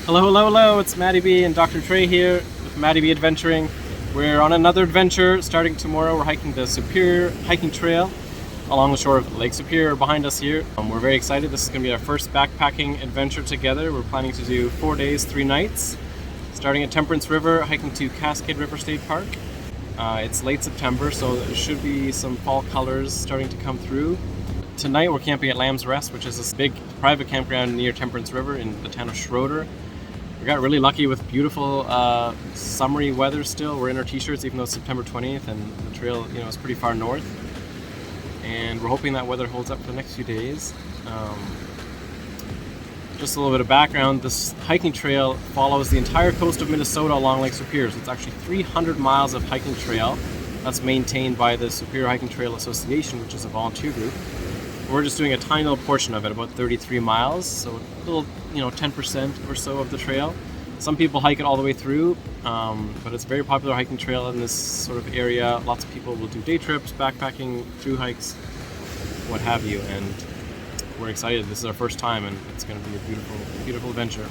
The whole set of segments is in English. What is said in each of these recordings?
Hello, hello, hello, it's Matty B and Dr. Trey here with Matty B Adventuring. We're on another adventure starting tomorrow. We're hiking the Superior hiking trail along the shore of Lake Superior behind us here. We're very excited. This is going to be our first backpacking adventure together. We're planning to do 4 days, 3 nights, starting at Temperance River, hiking to Cascade River State Park. It's late September, so there should be some fall colors starting to come through. Tonight we're camping at Lamb's Rest, which is this big private campground near Temperance River in the town of Schroeder. We got really lucky with beautiful summery weather still. We're in our t-shirts even though it's September 20th and the trail is pretty far north. And we're hoping that weather holds up for the next few days. Just a little bit of background, this hiking trail follows the entire coast of Minnesota along Lake Superior. So it's actually 300 miles of hiking trail that's maintained by the Superior Hiking Trail Association, which is a volunteer group. We're just doing a tiny little portion of it, about 33 miles, so a little, 10% or so of the trail. Some people hike it all the way through, but it's a very popular hiking trail in this sort of area. Lots of people will do day trips, backpacking, through hikes, what have you, and we're excited. This is our first time, and it's going to be a beautiful, beautiful adventure.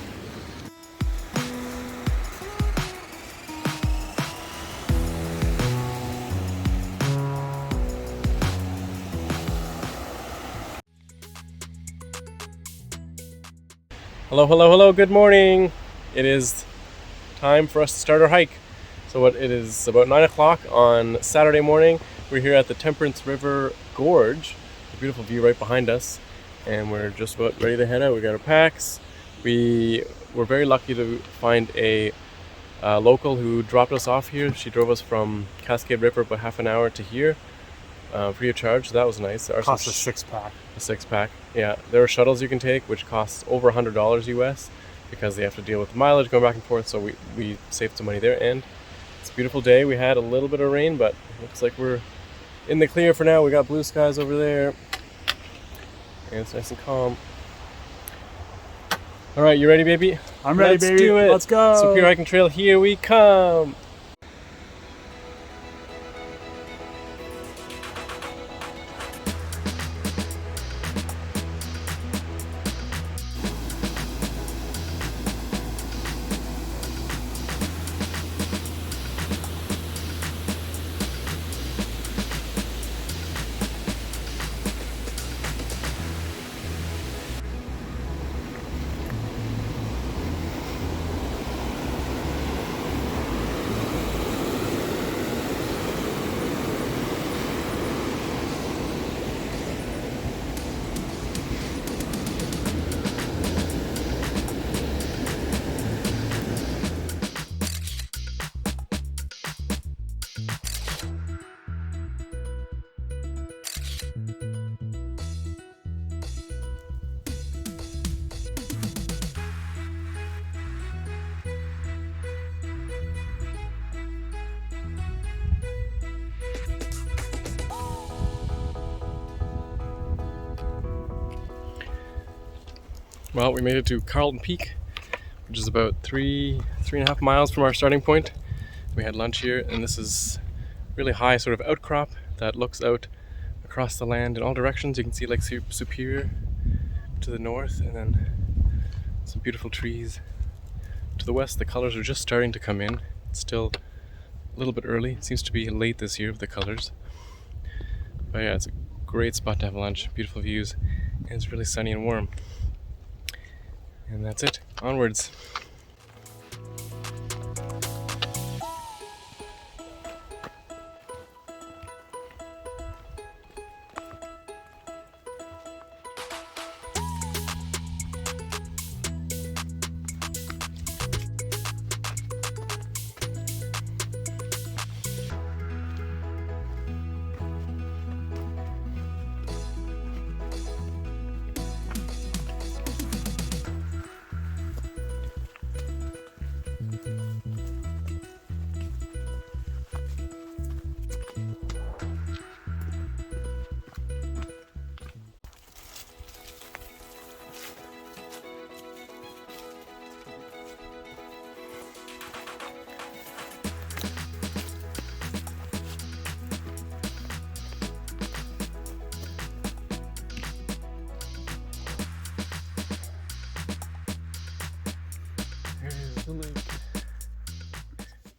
Hello, hello, hello, good morning. It is time for us to start our hike. So it is about 9 o'clock on Saturday morning. We're here at the Temperance River Gorge, a beautiful view right behind us, and we're just about ready to head out. We got our packs. We were very lucky to find a local who dropped us off here. She drove us from Cascade River about half an hour to here, free of charge, so that was nice. Cost a six-pack. A six-pack, yeah. There are shuttles you can take, which costs over $100 US, because they have to deal with the mileage going back and forth, so we saved some money there. And it's a beautiful day. We had a little bit of rain, but it looks like we're in the clear for now. We got blue skies over there, and it's nice and calm. All right, you ready, baby? I'm ready, baby. Let's do it. Let's go. Superior Hiking Trail, here we come. Well, we made it to Carlton Peak, which is about three and a half miles from our starting point. We had lunch here, and this is really high sort of outcrop that looks out across the land in all directions. You can see Lake Superior to the north, and then some beautiful trees to the west. The colors are just starting to come in. It's still a little bit early. It seems to be late this year with the colors. But yeah, it's a great spot to have lunch. Beautiful views, and it's really sunny and warm. And that's it. Onwards.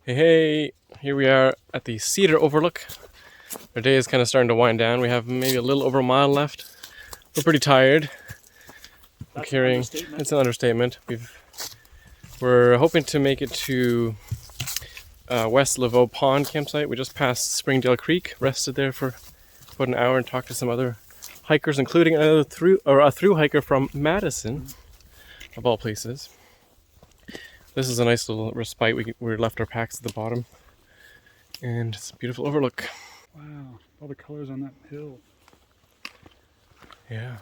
Hey, here we are at the Cedar Overlook. Our day is kind of starting to wind down. We have maybe a little over a mile left. We're pretty tired. That's Carrying, an understatement. it's an understatement. We're hoping to make it to West Laveau Pond campsite. We just passed Springdale Creek, rested there for about an hour and talked to some other hikers, including a through hiker from Madison, of all places. This is a nice little respite. We left our packs at the bottom, and it's a beautiful overlook. Wow, all the colors on that hill. Yeah.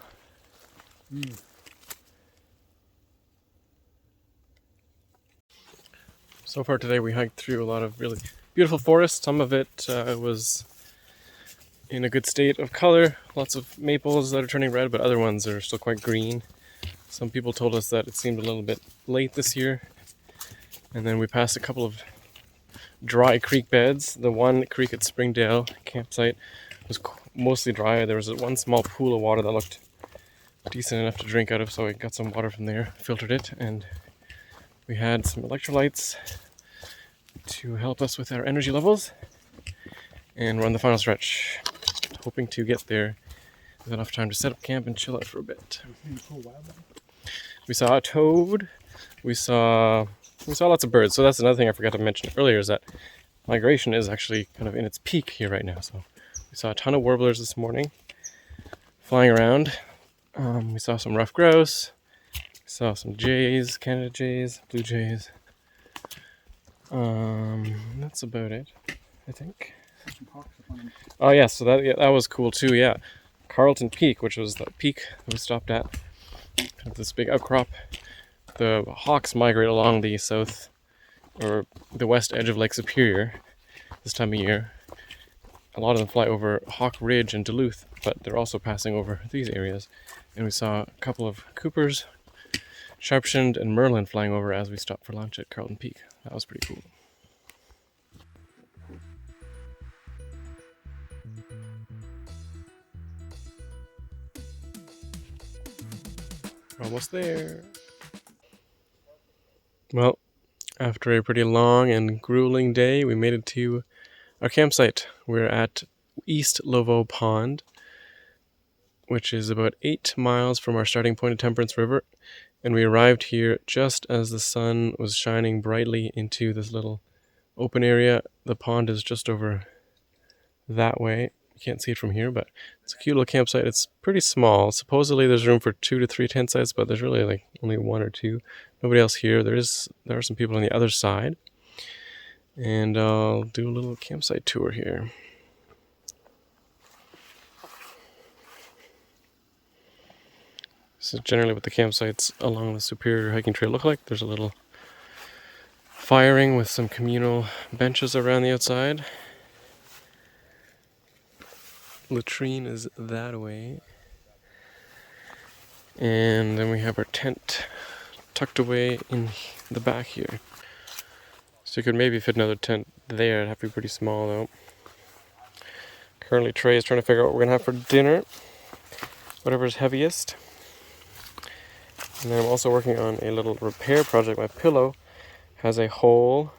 So far today we hiked through a lot of really beautiful forest. Some of it was in a good state of color. Lots of maples that are turning red, but other ones are still quite green. Some people told us that it seemed a little bit late this year. And then we passed a couple of dry creek beds. The one creek at Springdale campsite was mostly dry. There was one small pool of water that looked decent enough to drink out of, so we got some water from there, filtered it, and we had some electrolytes to help us with our energy levels. And we're on the final stretch, hoping to get there with enough time to set up camp and chill out for a bit. We saw a toad. We saw lots of birds. So that's another thing I forgot to mention earlier, is that migration is actually kind of in its peak here right now. So we saw a ton of warblers this morning flying around. We saw some ruffed grouse. We saw some jays, Canada jays, blue jays. That's about it, I think. Oh yeah, so that was cool too. Yeah, Carlton Peak, which was the peak that we stopped at, kind of this big outcrop. The hawks migrate along the south or the west edge of Lake Superior this time of year. A lot of them fly over Hawk Ridge and Duluth, but they're also passing over these areas. And we saw a couple of Coopers, Sharp-shinned, and Merlin flying over as we stopped for lunch at Carlton Peak. That was pretty cool. Almost there. Well, after a pretty long and grueling day, we made it to our campsite. We're at East Laveau Pond, which is about 8 miles from our starting point at Temperance River. And we arrived here just as the sun was shining brightly into this little open area. The pond is just over that way. You can't see it from here, but it's a cute little campsite. It's pretty small. Supposedly there's room for 2 to 3 tent sites, but there's really like only 1 or 2. Nobody else here. There are some people on the other side. And I'll do a little campsite tour here. This is generally what the campsites along the Superior hiking trail look like. There's a little firing with some communal benches around the outside. Latrine is that way. And then we have our tent tucked away in the back here. So you could maybe fit another tent there. It'd have to be pretty small though. Currently Trey is trying to figure out what we're going to have for dinner. Whatever's heaviest. And then I'm also working on a little repair project. My pillow has a hole,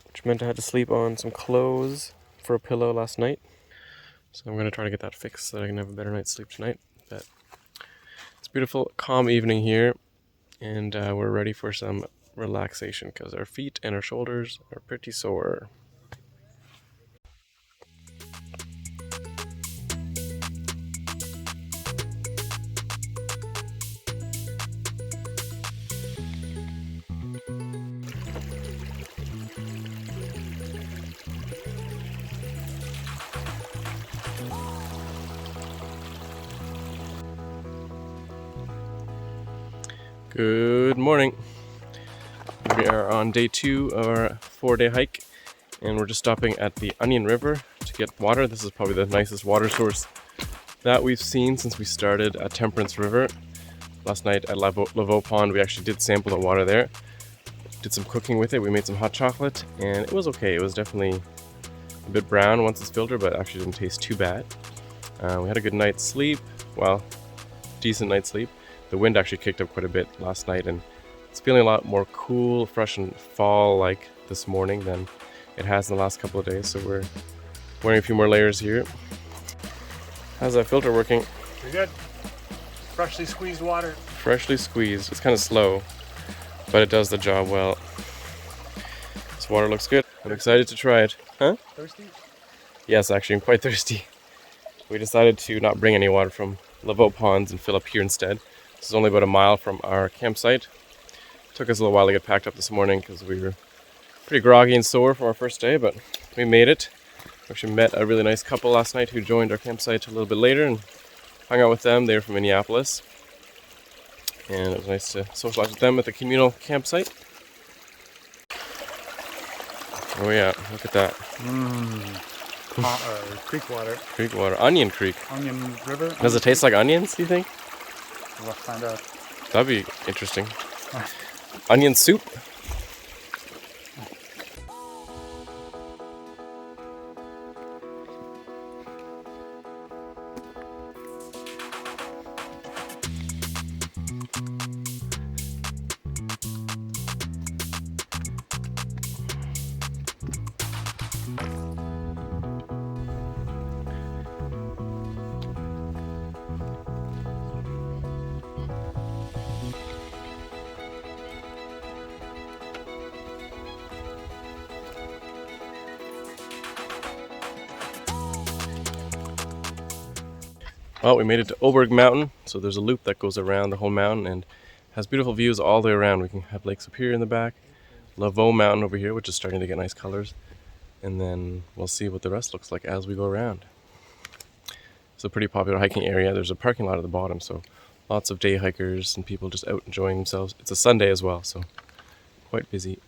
which meant I had to sleep on some clothes for a pillow last night. So I'm going to try to get that fixed so that I can have a better night's sleep tonight. But it's a beautiful, calm evening here, and we're ready for some relaxation because our feet and our shoulders are pretty sore. Good morning. We are on day 2 of our 4-day hike, and we're just stopping at the Onion River to get water. This is probably the nicest water source that we've seen since we started at Temperance River. Last night at Laveau Pond, we actually did sample the water there. Did some cooking with it. We made some hot chocolate, and it was okay. It was definitely a bit brown once it's filtered, but it actually didn't taste too bad. We had a good night's sleep. Well, decent night's sleep. The wind actually kicked up quite a bit last night, and it's feeling a lot more cool, fresh, and fall-like this morning than it has in the last couple of days, so we're wearing a few more layers here. How's that filter working? Pretty good. Freshly squeezed water. Freshly squeezed. It's kind of slow, but it does the job well. This water looks good. I'm excited to try it. Huh? Thirsty? Yes, actually, I'm quite thirsty. We decided to not bring any water from Laveau Ponds and fill up here instead. This is only about a mile from our campsite. Took us a little while to get packed up this morning because we were pretty groggy and sore from our first day, but we made it. We actually met a really nice couple last night who joined our campsite a little bit later and hung out with them. They were from Minneapolis. And it was nice to socialize with them at the communal campsite. Oh yeah, look at that. Creek water. Creek water. Onion Creek. Onion River. Does it taste like onions, do you think? We'll find out. That'd be interesting. Onion soup? Well, we made it to Oberg Mountain, so there's a loop that goes around the whole mountain and has beautiful views all the way around. We can have Lake Superior in the back, Laveau Mountain over here, which is starting to get nice colors, and then we'll see what the rest looks like as we go around. It's a pretty popular hiking area. There's a parking lot at the bottom, so lots of day hikers and people just out enjoying themselves. It's a Sunday as well, so quite busy.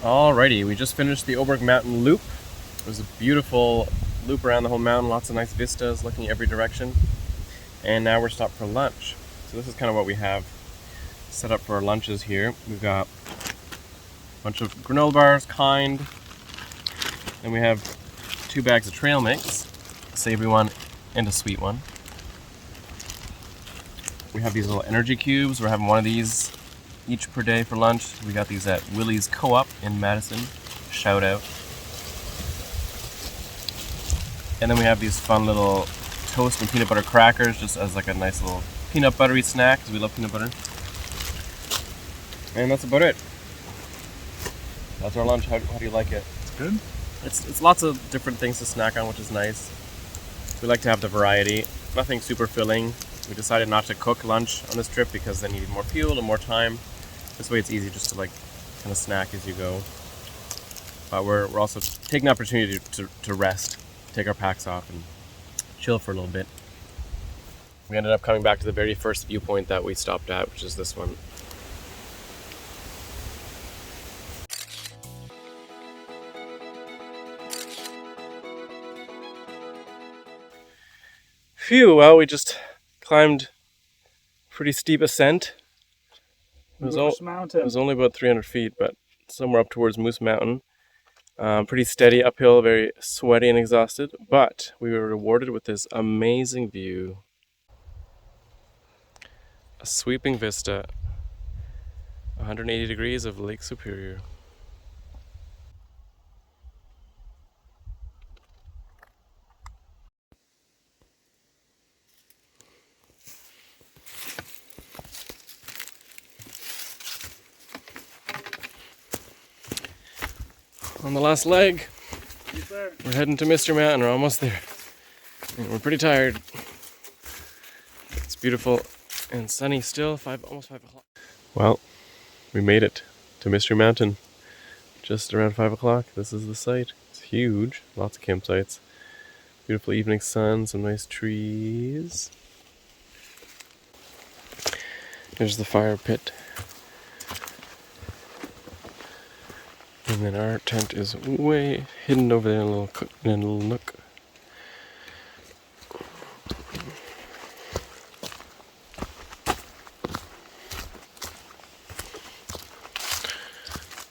Alrighty, we just finished the Oberg Mountain loop. It was a beautiful loop around the whole mountain, lots of nice vistas looking every direction. And now we're stopped for lunch. So this is kind of what we have set up for our lunches here. We've got a bunch of granola bars, Kind. Then we have 2 bags of trail mix, a savory one and a sweet one. We have these little energy cubes. We're having one of these each per day for lunch. We got these at Willie's Co-op in Madison. Shout out. And then we have these fun little toast and peanut butter crackers just as like a nice little peanut buttery snack because we love peanut butter. And that's about it. That's our lunch. How do you like it? It's good. It's lots of different things to snack on, which is nice. We like to have the variety. Nothing super filling. We decided not to cook lunch on this trip because then you need more fuel and more time. This way it's easy just to like kind of snack as you go. But we're also taking the opportunity to rest, take our packs off and chill for a little bit. We ended up coming back to the very first viewpoint that we stopped at, which is this one. Phew, well, we just climbed a pretty steep ascent. It was only about 300 feet, but somewhere up towards Moose Mountain. Pretty steady uphill, very sweaty and exhausted, but we were rewarded with this amazing view. A sweeping vista, 180 degrees of Lake Superior. on the last leg. Yes, sir. We're heading to Mr. Mountain. We're almost there. And we're pretty tired. It's beautiful and sunny still, almost 5 o'clock. Well, we made it to Mystery Mountain just around 5 o'clock. This is the site. It's huge, lots of campsites. Beautiful evening sun, some nice trees. There's the fire pit. And then our tent is way hidden over there in a little nook.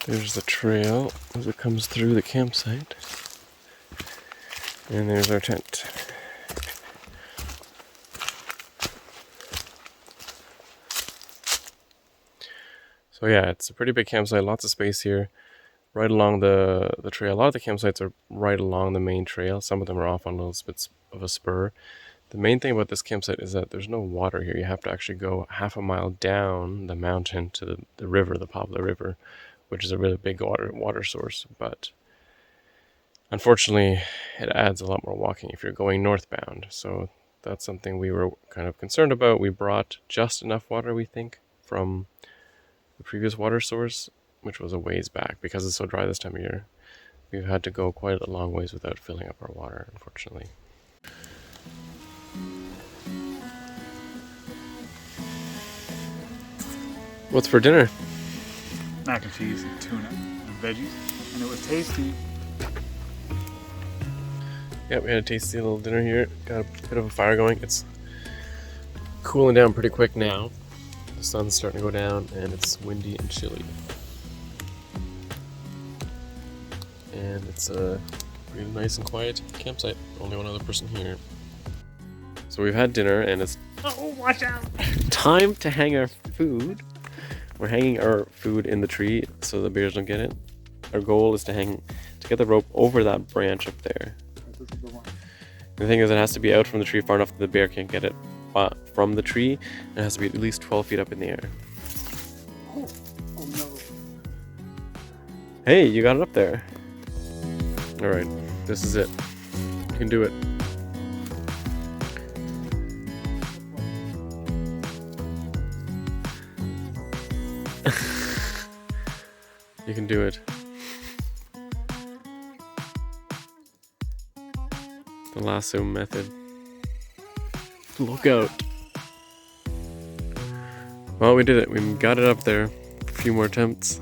There's the trail as it comes through the campsite. And there's our tent. So yeah, it's a pretty big campsite, lots of space here. Right along the trail. A lot of the campsites are right along the main trail. Some of them are off on little bits of a spur. The main thing about this campsite is that there's no water here. You have to actually go half a mile down the mountain to the river, the Poplar River, which is a really big water source. But unfortunately, it adds a lot more walking if you're going northbound. So that's something we were kind of concerned about. We brought just enough water, we think, from the previous water source, which was a ways back. Because it's so dry this time of year, we've had to go quite a long ways without filling up our water, unfortunately. What's for dinner? Mac and cheese and tuna and veggies, and it was tasty. Yeah, we had a tasty little dinner here. Got a bit of a fire going. It's cooling down pretty quick now. The sun's starting to go down and it's windy and chilly. And it's a really nice and quiet campsite. Only one other person here. So we've had dinner and it's Watch out! time to hang our food. We're hanging our food in the tree so the bears don't get it. Our goal is to get the rope over that branch up there. The thing is, it has to be out from the tree far enough that the bear can't get it from the tree. And it has to be at least 12 feet up in the air. Oh no. Hey, you got it up there. Alright, this is it. You can do it. You can do it. The lasso method. Look out. Well, we did it. We got it up there. A few more attempts.